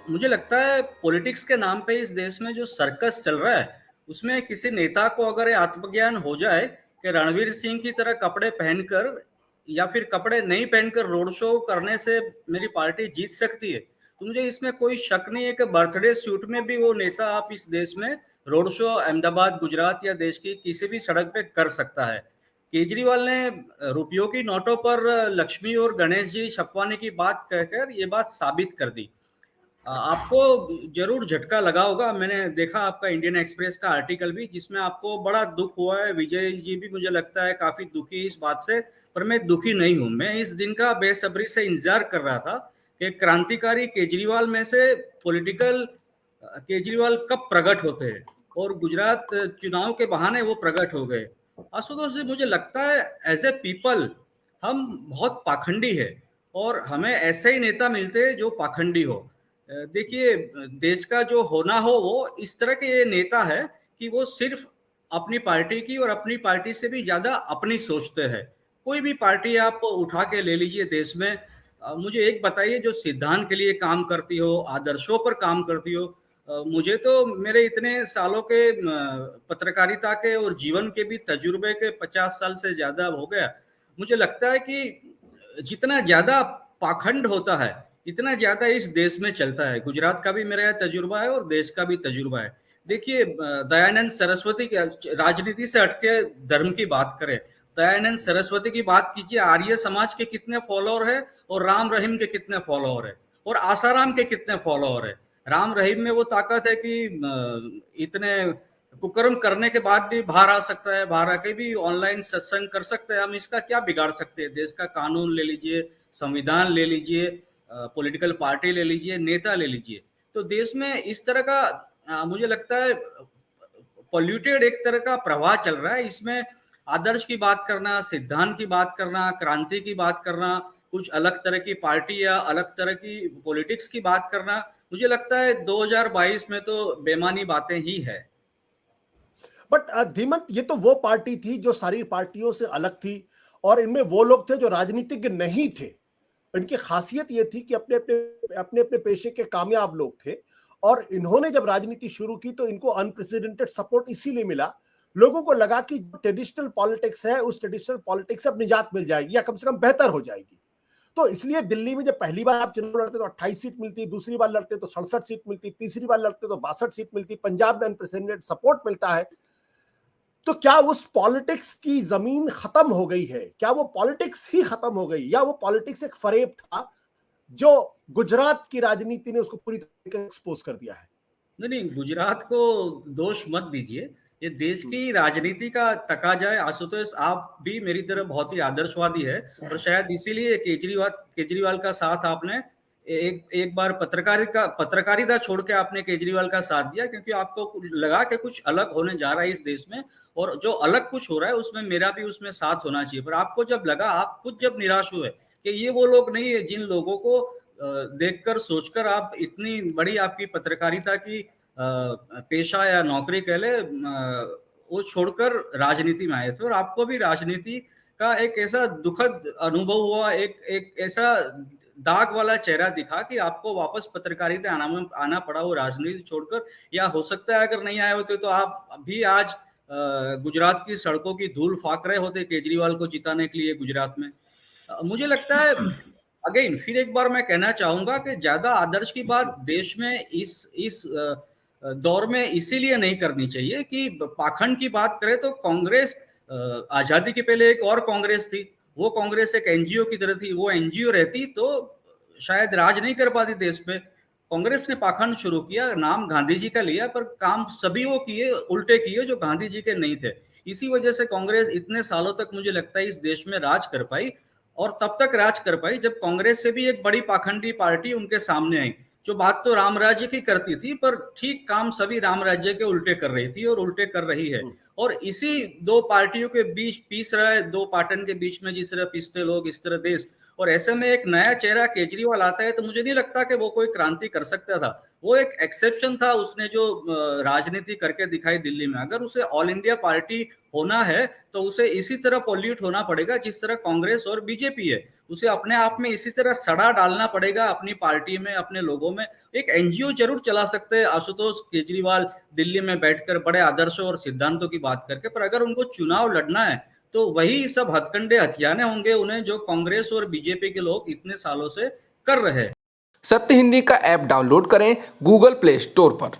मुझे लगता है पॉलिटिक्स के नाम पे इस देश में जो सर्कस चल रहा है, उसमें किसी नेता को अगर ये आत्मज्ञान हो जाए कि रणवीर सिंह की तरह कपड़े पहनकर या फिर कपड़े नहीं पहनकर रोड शो करने से मेरी पार्टी जीत सकती है, तो मुझे इसमें कोई शक नहीं है कि बर्थडे सूट में भी वो नेता आप इस देश में रोड शो अहमदाबाद, गुजरात या देश की किसी भी सड़क पे कर सकता है। केजरीवाल ने रुपयों की नोटों पर लक्ष्मी और गणेश जी छपवाने की बात कहकर ये बात साबित कर दी। आपको जरूर झटका लगा होगा। मैंने देखा आपका इंडियन एक्सप्रेस का आर्टिकल भी, जिसमें आपको बड़ा दुख हुआ है। विजय जी भी मुझे लगता है काफी दुखी इस बात से, पर मैं दुखी नहीं हूं। मैं इस दिन का बेसब्री से इंतजार कर रहा था कि क्रांतिकारी केजरीवाल में से पॉलिटिकल केजरीवाल कब प्रकट होते हैं, और गुजरात चुनाव के बहाने वो प्रकट हो गए। आशुतोष जी, मुझे लगता है एज ए पीपल हम बहुत पाखंडी है, और हमें ऐसे ही नेता मिलते हैं जो पाखंडी हो। देखिए, देश का जो होना हो वो इस तरह के ये नेता है कि वो सिर्फ अपनी पार्टी की और अपनी पार्टी से भी ज्यादा अपनी सोचते हैं। कोई भी पार्टी आप उठा के ले लीजिए देश में, मुझे एक बताइए जो सिद्धांत के लिए काम करती हो, आदर्शों पर काम करती हो। मुझे तो मेरे इतने सालों के पत्रकारिता के और जीवन के भी तजुर्बे के 50 साल से ज्यादा हो गया। मुझे लगता है कि जितना ज्यादा पाखंड होता है, इतना ज्यादा इस देश में चलता है। गुजरात का भी मेरा तजुर्बा है और देश का भी तजुर्बा है। देखिए, दयानंद सरस्वती के राजनीति से हटके धर्म की बात करें, दयानंद सरस्वती की बात कीजिए, आर्य समाज के कितने फॉलोअर है और राम रहीम के कितने फॉलोअर है, और आसाराम के कितने फॉलोअर है। राम रहीम में वो ताकत है कि इतने कुकर्म करने के बाद भी बाहर आ सकता है, बाहर आके भी ऑनलाइन सत्संग कर सकते हैं। हम इसका क्या बिगाड़ सकते हैं? देश का कानून ले लीजिए, संविधान ले लीजिए, पॉलिटिकल पार्टी ले लीजिए, नेता ले लीजिए। तो देश में इस तरह का मुझे लगता है पॉल्यूटेड एक तरह का प्रवाह चल रहा है। इसमें आदर्श की बात करना, सिद्धांत की बात करना, क्रांति की बात करना, कुछ अलग तरह की पार्टी या अलग तरह की पॉलिटिक्स की बात करना, मुझे लगता है 2022 में तो बेमानी बातें ही है। बट धीमंत, ये तो वो पार्टी थी जो सारी पार्टियों से अलग थी, और इनमें वो लोग थे जो राजनीतिज्ञ नहीं थे। इनकी खासियत ये थी कि अपने अपने अपने अपने पेशे के कामयाब लोग थे, और इन्होंने जब राजनीति शुरू की तो इनको अनप्रेसिडेंटेड सपोर्ट इसीलिए मिला। लोगों को लगा कि ट्रेडिशनल पॉलिटिक्स है, उस ट्रेडिशनल पॉलिटिक्स से अब निजात मिल जाएगी या कम से कम बेहतर हो जाएगी। तो इसलिए दिल्ली में जब पहली बार आप चुनाव लड़ते तो 28 सीट मिलती, दूसरी बार लड़ते तो 67 सीट मिलती, तीसरी बार लड़ते तो 62 सीट मिलती, पंजाब में अनप्रेसिडेंटेड सपोर्ट मिलता है। तो क्या उस पॉलिटिक्स की जमीन खत्म हो गई है? क्या वो पॉलिटिक्स ही खत्म हो गई, या वो पॉलिटिक्स एक फरेब था जो गुजरात की राजनीति ने उसको पूरी तरीके से एक्सपोज कर दिया है? नहीं नहीं, गुजरात को दोष मत दीजिए। ये देश की राजनीति का तकाजा है। आशुतोष, आप भी मेरी तरह बहुत ही आदर्शवादी है, और शायद इसीलिए केजरीवाल केजरीवाल का साथ आपने एक एक बार पत्रकारिता छोड़ के आपने केजरीवाल का साथ दिया, क्योंकि आपको लगा कि कुछ अलग होने जा रहा है इस देश में, और जो अलग कुछ हो रहा है उसमें मेरा भी उसमें साथ होना चाहिए। पर आपको जब लगा, आप खुद जब निराश हुए कि ये वो लोग नहीं है जिन लोगों को देखकर सोचकर आप इतनी बड़ी आपकी पत्रकारिता की पेशा या नौकरी कह ले, वो छोड़कर राजनीति में आए थे, और आपको भी राजनीति का एक ऐसा दुखद अनुभव हुआ, एक एक ऐसा दाग वाला चेहरा दिखा कि आपको वापस पत्रकारिता आना पड़ा वो राजनीति छोड़कर। या हो सकता है अगर नहीं आए होते तो आप भी आज गुजरात की सड़कों की धूल फाक रहे होते केजरीवाल को जिताने के लिए गुजरात में। मुझे लगता है अगेन फिर एक बार मैं कहना चाहूंगा कि ज्यादा आदर्श की बात देश में इस दौर में इसीलिए नहीं करनी चाहिए कि पाखंड की बात करें तो कांग्रेस, आजादी के पहले एक और कांग्रेस थी। वो कांग्रेस एक एनजीओ की तरह थी। वो एनजीओ रहती तो शायद राज नहीं कर पाती देश पे। कांग्रेस ने पाखंड शुरू किया, नाम गांधी जी का लिया, पर काम सभी वो किए, उल्टे किए जो गांधी जी के नहीं थे। इसी वजह से कांग्रेस इतने सालों तक मुझे लगता है इस देश में राज कर पाई, और तब तक राज कर पाई जब कांग्रेस से भी एक बड़ी पाखंडी पार्टी उनके सामने आई, जो बात तो राम राज्य की करती थी पर ठीक काम सभी राम राज्य के उल्टे कर रही थी और उल्टे कर रही है। और इसी दो पार्टियों के बीच पीस रहा है, दो पाटन के बीच में जिस तरह पीसते लोग इस तरह देश। और ऐसे में एक नया चेहरा केजरीवाल आता है तो मुझे नहीं लगता कि वो कोई क्रांति कर सकता था। वो एक एक्सेप्शन था, उसने जो राजनीति करके दिखाई दिल्ली में। अगर उसे ऑल इंडिया पार्टी होना है तो उसे इसी तरह पॉल्यूट होना पड़ेगा जिस तरह कांग्रेस और बीजेपी है। उसे अपने आप में इसी तरह सड़ा डालना पड़ेगा अपनी पार्टी में, अपने लोगों में। एक एनजीओ जरूर चला सकते हैं आशुतोष केजरीवाल दिल्ली में बैठकर बड़े आदर्शों और सिद्धांतों की बात करके, पर अगर उनको चुनाव लड़ना है तो वही सब हथकंडे हथियाने होंगे उन्हें जो कांग्रेस और बीजेपी के लोग इतने सालों से कर रहे हैं। सत्य हिंदी का ऐप डाउनलोड करें गूगल प्ले स्टोर पर।